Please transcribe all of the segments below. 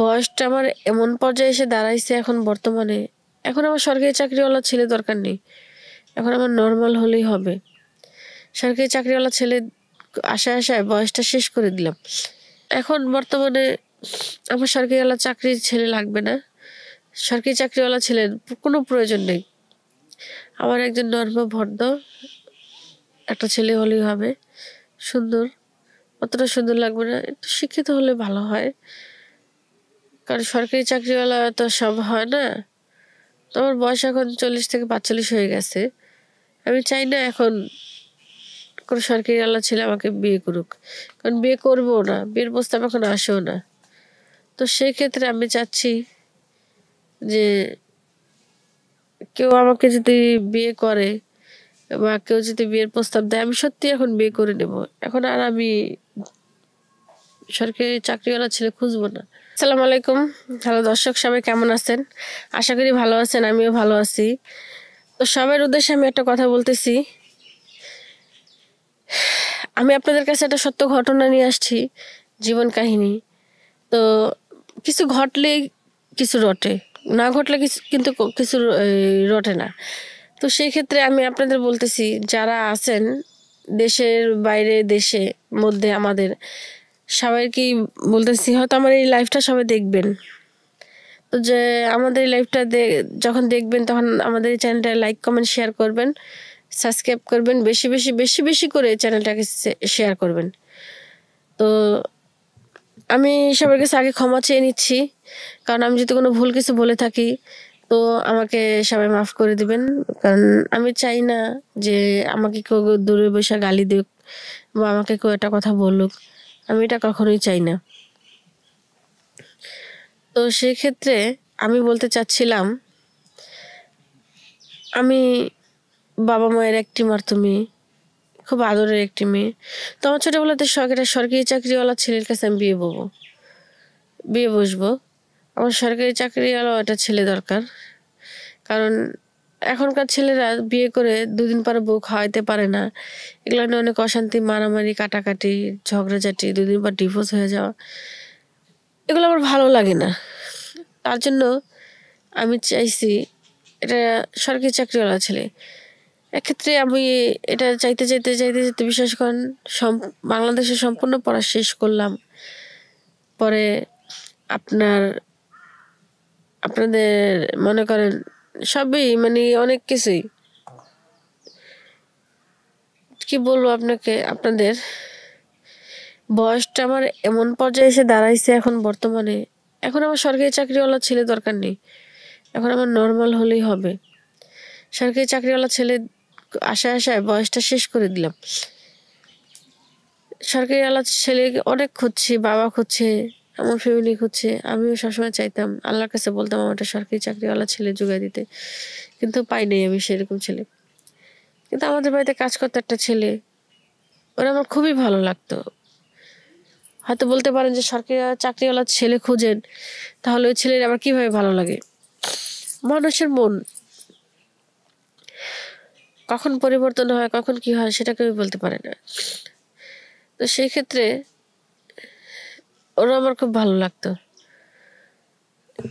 বয়সটা আমার এমন পর্যায়ে এসে দাঁড়াইছে এখন বর্তমানে। এখন আমার সরকারি চাকরিওয়ালা ছেলে দরকার নেই। এখন আমার নর্মাল হলেই হবে। সরকারি চাকরিওয়ালা ছেলে আশায় আশায় বয়সটা শেষ করে দিলাম। এখন বর্তমানে আমার সরকারিওয়ালা চাকরির ছেলে লাগবে না। সরকারি চাকরিওয়ালা ছেলের কোনো প্রয়োজন নেই। আমার একজন ভদ্র একটা ছেলে হলেই হবে। সুন্দর, অতটা সুন্দর লাগবে না, একটু শিক্ষিত হলে ভালো হয়। কারণ সরকারি চাকরিওয়ালা তো সব হয় না। তো আমার বয়স এখন 40 থেকে 45 হয়ে গেছে। আমি চাই না এখন কোনো সরকারিওয়ালা ছেলে আমাকে বিয়ে করুক, কারণ বিয়ে করবো না, বিয়ের প্রস্তাব এখন আসেও না। তো সেই ক্ষেত্রে আমি চাচ্ছি যে কেউ আমাকে যদি বিয়ে করে বা কেউ যদি বিয়ের প্রস্তাব দেয়, আমি সত্যি এখন বিয়ে করে নেব। এখন আর আমি সরকারি চাকরিওয়ালা ছেলে খুঁজবো না। আসসালামু আলাইকুম। হ্যালো দর্শক, সবাই কেমন আছেন? আশা করি ভালো আছেন, আমিও ভালো আছি। তো সবার উদ্দেশ্যে আমি একটা কথা বলতেছি। আমি আপনাদের কাছে একটা সত্য ঘটনা নিয়ে আসছি, জীবন কাহিনী। তো কিছু ঘটলে কিছু রটে, না ঘটলে কিন্তু কিছু রটে না। তো সেই ক্ষেত্রে আমি আপনাদের বলতেছি, যারা আছেন দেশের বাইরে, দেশে মধ্যে, আমাদের সবাইকেই বলতেছি, হয়তো আমার এই লাইফটা সবাই দেখবেন। তো যে আমাদের এই লাইফটা যখন দেখবেন, তখন আমাদের এই চ্যানেলটা লাইক, কমেন্ট, শেয়ার করবেন, সাবস্ক্রাইব করবেন, বেশি বেশি বেশি বেশি করে চ্যানেলটাকে শেয়ার করবেন। তো আমি সবার কাছে আগে ক্ষমা চেয়ে নিচ্ছি, কারণ আমি যদি কোনো ভুল কিছু বলে থাকি তো আমাকে সবাই মাফ করে দিবেন। কারণ আমি চাই না যে আমাকে কেউ দূরে বসে গালি দিক বা আমাকে কেউ একটা কথা বলুক, আমি এটা কখনোই চাই না। তো সেক্ষেত্রে আমি বলতে চাচ্ছিলাম, আমি বাবা মায়ের একটি মাত্র মেয়ে, খুব আদরের একটি মেয়ে। তো আমার ছোটবেলাতে একটা সরকারি চাকরিওয়ালা ছেলের কাছে আমি বিয়ে বসবো। আমার সরকারি চাকরিওয়ালা একটা ছেলে দরকার। কারণ এখনকার ছেলেরা বিয়ে করে 2 দিন পরে বউ খাওয়াইতে পারে না। এগুলো নিয়ে অনেক অশান্তি, মারামারি, কাটাকাটি, ঝগড়াঝাটি, 2 দিন পর ডিভোর্স হয়ে যাওয়া, এগুলো আমার ভালো লাগে না। তার জন্য আমি চাইছি এটা সরকারি চাকরিওয়ালা ছেলে। এক্ষেত্রে আমি এটা চাইতে চাইতে চাইতে চাইতে বিশ্বাস করেন, বাংলাদেশে সম্পূর্ণ পড়া শেষ করলাম। পরে আপনাদের মনে করেন সবই, মানে অনেক কিছুই, কি বলবো আপনাকে, আপনাদের বয়সটা আমার এমন পর্যায়ে এসে দাঁড়াইছে এখন বর্তমানে। এখন আমার সরকারি চাকরিওয়ালা ছেলে দরকার নেই। এখন আমার নর্মাল হলেই হবে। সরকারি চাকরিওয়ালা ছেলে আশায় আশায় বয়সটা শেষ করে দিলাম। সরকারিওয়ালা ছেলে অনেক খুঁজছি, বাবা খুঁজছে, আমার ফ্যামিলি খুঁজছে। আমিও সবসময় চাইতাম, আল্লাহর কাছে বলতাম আমার একটা সরকারি চাকরিওয়ালা ছেলে জোগাড় দিতে, কিন্তু পাই নাই আমি সেরকম ছেলে। কিন্তু আমাদের বাড়িতে কাজ করতে একটা ছেলে, ওরা আমার খুবই ভালো লাগতো। হয়তো বলতে পারেন যে সরকারি চাকরিওয়ালা ছেলে খুঁজেন, তাহলে ওই ছেলের আমার কিভাবে ভালো লাগে? মানুষের মন কখন পরিবর্তন হয়, কখন কি হয়, সেটা কেউ বলতে পারে না। তো সেই ক্ষেত্রে ওরা আমার খুব ভালো লাগতো,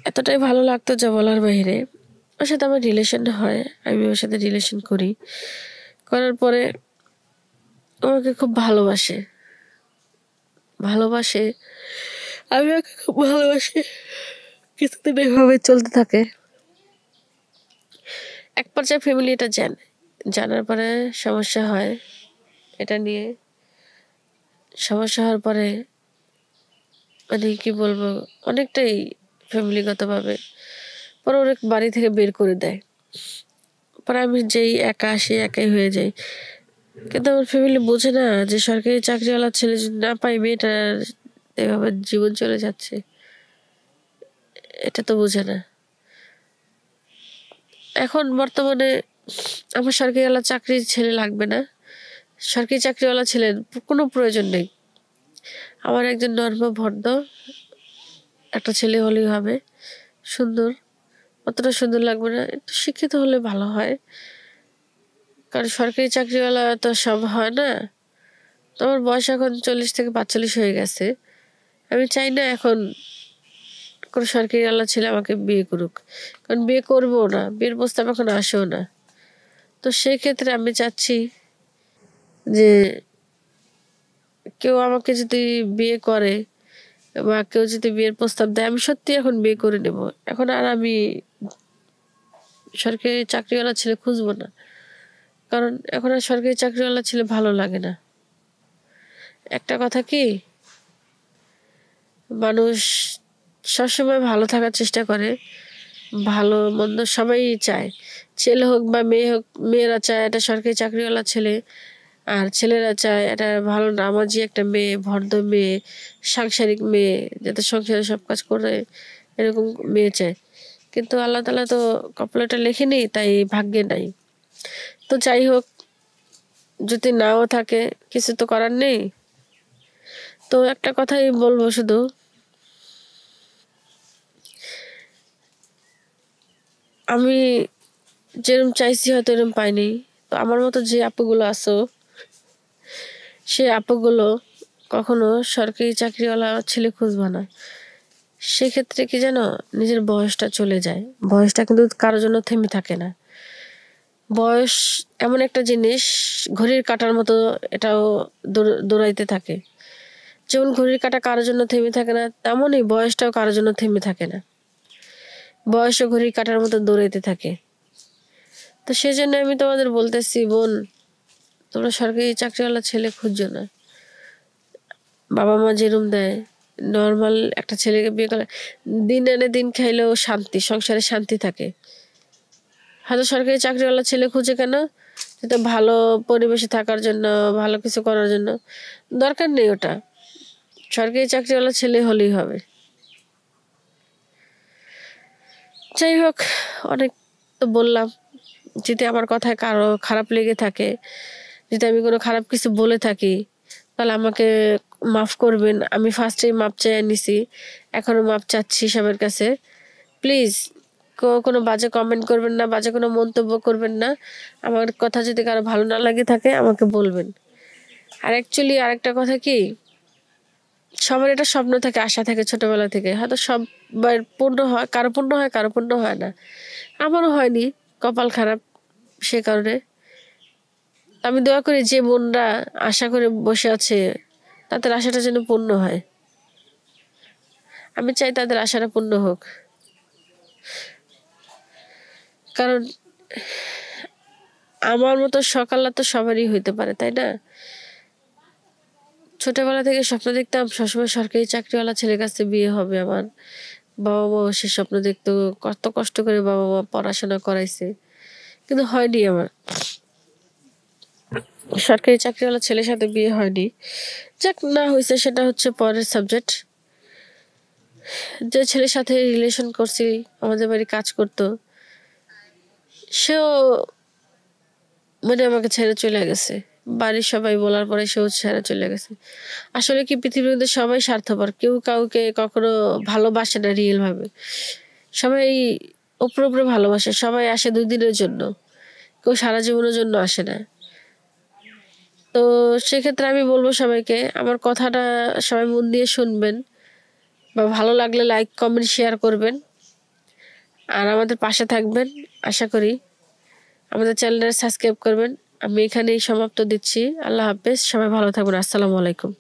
এতটাই ভালো লাগতো যা বলার বাইরে। ওর সাথে আমার রিলেশন হয়, আমি ওর সাথে রিলেশন করার পরে আমাকে খুব ভালোবাসে, আমি ওকে খুব ভালোবাসি। কিছুদিন এভাবে চলতে থাকে। এক পর্যায়ে ফ্যামিলি এটা জানার পরে সমস্যা হয়। এটা নিয়ে সমস্যা হওয়ার পরে, মানে কি বলবো, অনেকটাই ফ্যামিলিগতভাবে পরে ওর বাড়ি থেকে বের করে দেয়। পরে আমি যেই একা আসি, একাই হয়ে যাই। কিন্তু আমার ফ্যামিলি বোঝে না যে সরকারি চাকরিওয়ালা ছেলে যদি না পাই, মেয়েটার এভাবে জীবন চলে যাচ্ছে, এটা তো বোঝে না। এখন বর্তমানে আমার সরকারিওয়ালা চাকরির ছেলে লাগবে না। সরকারি চাকরিওয়ালা ছেলের কোনো প্রয়োজন নেই। আমার একজন ভদ্র একটা ছেলে হলেই হবে। সুন্দর, অতটা সুন্দর লাগবে না, একটু শিক্ষিত হলে ভালো হয়। কারণ সরকারি চাকরিওয়ালা তো সব হয় না। তো আমার বয়স এখন 40 থেকে 45 হয়ে গেছে। আমি চাই না এখন কোনো সরকারি আল্লাহ ছেলে আমাকে বিয়ে করুক, কারণ বিয়ে করবো না, বিয়ের প্রস্তাব এখন আসেও না। তো সেই ক্ষেত্রে আমি চাচ্ছি যে কেউ আমাকে যদি বিয়ে করে বা কেউ যদি বিয়ের প্রস্তাব দেয়, আমি সত্যি এখন বিয়ে করে নেব। এখন আর আমি সরকারি চাকরিওয়ালা ছেলে খুঁজবো না, কারণ এখন আর সরকারি চাকরিওয়ালা ছেলে ভালো লাগে না। একটা কথা কি, মানুষ সবসময় ভালো থাকার চেষ্টা করে, ভালো মন্দ সবাই চায়, ছেলে হোক বা মেয়ে হোক। মেয়েরা চায় একটা সরকারি চাকরিওয়ালা ছেলে, আর ছেলেরা চায় একটা ভালো নামাজি একটা মেয়ে, ভদ্র মেয়ে, সাংসারিক মেয়ে, যাতে সংসারে সব কাজ করে, এরকম মেয়ে চায়। কিন্তু আল্লাহ তাআলা তো কপালে এটা লেখেনি, তাই ভাগ্যে নাই। তো যাই হোক, যদি নাও থাকে কিছু তো করার নেই। তো একটা কথাই বলবো শুধু, আমি যেরকম চাইছি হয়তো এরকম পাইনি। তো আমার মতো যে আপুগুলো আছো, সে আপুগুলো কখনো সরকারি চাকরিওয়ালা ছেলে খুঁজবা না। সেক্ষেত্রে কি জানো, নিজের বয়সটা চলে যায়। বয়সটা কিন্তু কারোর জন্য থেমে থাকে না। বয়স এমন একটা জিনিস, ঘড়ির কাঁটার মতো এটাও দৌড়াইতে থাকে। যেমন ঘড়ির কাঁটা কারোর জন্য থেমে থাকে না, তেমনই বয়সটাও কারোর জন্য থেমে থাকে না। বয়সও ঘড়ির কাঁটার মতো দৌড়াইতে থাকে। তো সেজন্য আমি তোমাদের বলতেছি, বোন, তোমরা সরকারি চাকরিওয়ালা ছেলে খুঁজছো না। বাবা মা যেরম দেয়, নর্মাল একটা ছেলেকে বিয়ে করে দিন এনে দিন খাইলেও শান্তি, সংসারে শান্তি থাকে। হয়তো সরকারি চাকরিওয়ালা ছেলে খুঁজে কেন, যেটা ভালো পরিবেশে থাকার জন্য, ভালো কিছু করার জন্য। দরকার নেই ওটা, সরকারি চাকরিওয়ালা ছেলে হলেই হবে। যাই হোক, অনেক তো বললাম। যদি আমার কথায় কারো খারাপ লেগে থাকে, যদি আমি কোনো খারাপ কিছু বলে থাকি, তাহলে আমাকে মাফ করবেন। আমি ফার্স্টেই মাপ চেয়ে নিছি, এখনো মাপ চাচ্ছি সবার কাছে। প্লিজ কোনো বাজে কমেন্ট করবেন না, বাজে কোনো মন্তব্য করবেন না। আমার কথা যদি কারো ভালো না লাগে থাকে আমাকে বলবেন। আর অ্যাকচুয়ালি আরেকটা কথা কি, সবার এটা স্বপ্ন থাকে, আশা থাকে ছোটবেলা থেকে, হয়তো সবার পূর্ণ হয়, কারো পূর্ণ হয়, কারো পূর্ণ হয় না। আমারও হয়নি, কপাল খারাপ, সে কারণে আমি দোয়া করি যে বোনরা আশা করে বসে আছে তাদের আশাটা যেন পূর্ণ হয়। আমি চাই তাদের আশাটা পূর্ণ হোক, কারণ আমার মতো সকাল তো সবারই হইতে পারে, তাই না? ছোটবেলা থেকে স্বপ্ন দেখতাম সবসময় সরকারি চাকরিওয়ালা ছেলের কাছে বিয়ে হবে আমার। বাবা মা সে স্বপ্ন দেখতো, কত কষ্ট করে বাবা মা পড়াশোনা করাইছে, কিন্তু হয়নি আমার। সরকারি চাকরিওয়ালা ছেলের সাথে বিয়ে হয়নি। যাক, না হয়েছে সেটা হচ্ছে পরের সাবজেক্ট। যে ছেলের সাথে রিলেশন করছি, আমাদের বাড়ি কাজ করতো, সেও মানে আমাকে ছেড়ে চলে গেছে। বাড়ির সবাই বলার পরে সেও ছেড়ে চলে গেছে। আসলে কি, পৃথিবীর মধ্যে সবাই স্বার্থপর, কেউ কাউকে কখনো ভালোবাসে না রিয়েল ভাবে। সবাই উপরে উপরে ভালোবাসে, সবাই আসে 2 দিনের জন্য, কেউ সারা জীবনের জন্য আসে না। তো সেক্ষেত্রে আমি বলবো সবাইকে, আমার কথাটা সবাই মন দিয়ে শুনবেন, বা ভালো লাগলে লাইক কমেন্ট শেয়ার করবেন, আর আমাদের পাশে থাকবেন। আশা করি আমাদের চ্যানেলটা সাবস্ক্রাইব করবেন। আমি এখানেই সমাপ্ত দিচ্ছি। আল্লাহ হাফেজ, সবাই ভালো থাকবেন। আসসালামু আলাইকুম।